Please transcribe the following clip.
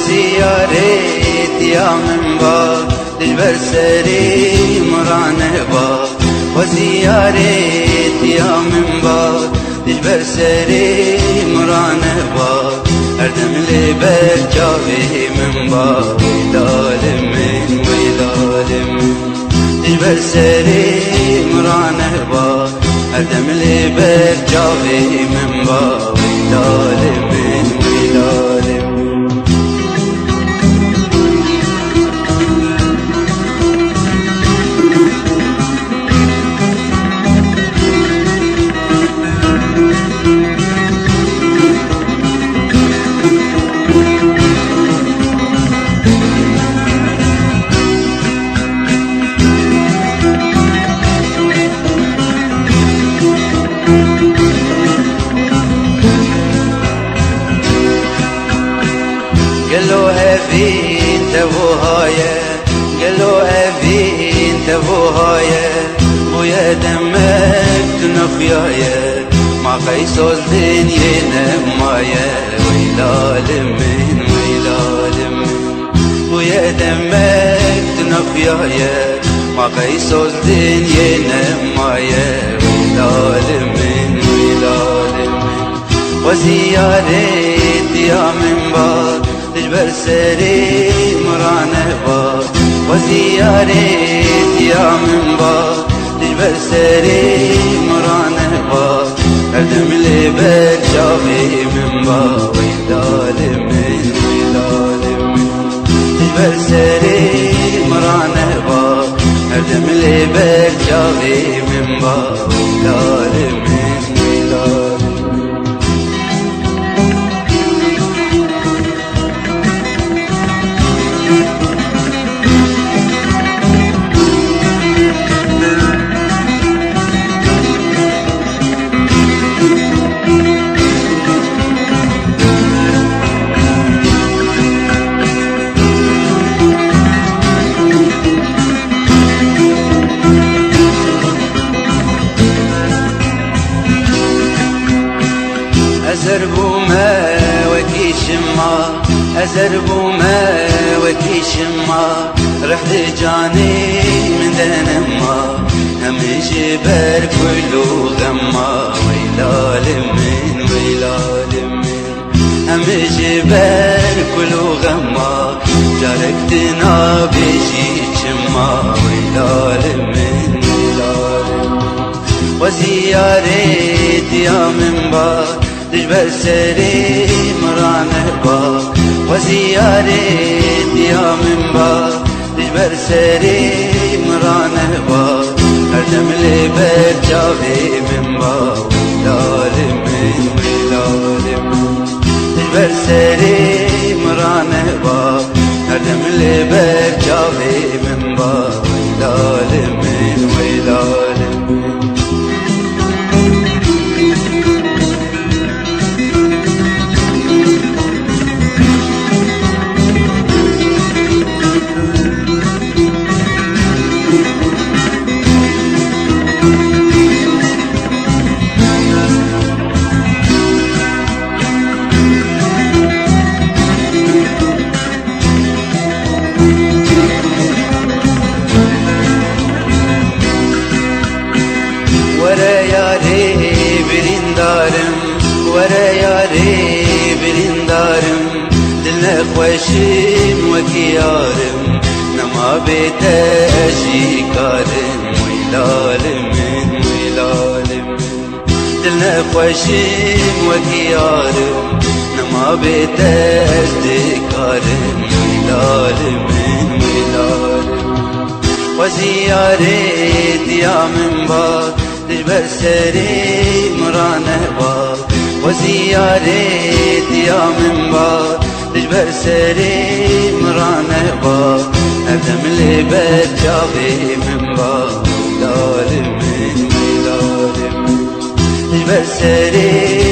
وزيارت يا من باب دجبر سري مرانه باب وزيارت يا من باب دجبر سري مرانه باب اردم لبر جاوي من باب ويلال من دجبر سري مرانه باب اردم لبر جاوي من باب ويلال من قالوا أبين تبوهايا قالوا أبين تبوهايا ويا دمك تنخيايا مع قيسوس دنيا نمايا ويلال من ويا دمك تنخيايا مع قيسوس دنيا نمايا ويلال من وزيارت يا من باب دجبر سري مرانه باب وزيارت يا من باب دجبر سري مرانه باب اردم لبر جاوي من باب ويلال من دجبر سري مرانه باب اردم لبر جاوي من باب ويلال من أزربو ما وكيشما أزربو ما وكيشما رحت جاني من دنما هم جبر كلو غما ويلال من هم جبر كلو غما جاركتنا بيجي جما ويلال من وزيارت يا من باب دجبر سري مرانه باب وزيارت يا من باب دجبر سري مرانه باب اردم لبر جاوي من باب ويلال من دجبر سري مرانه باب اردم لبر جاوي من باب ويلال من ورا ياري بريندارم ورا ياري بريندارم دلنا خوشم وكيارم نما بتأجي كارم ويلال من دلنا خوشم وكيارم نما بتأجي كارم ويلال من وزيارت يا من باب دجبر سري مرانه باب وزيارت يا من باب دجبر سري مرانه باب اردم لبر جاوي من باب ويلال من دجبر سري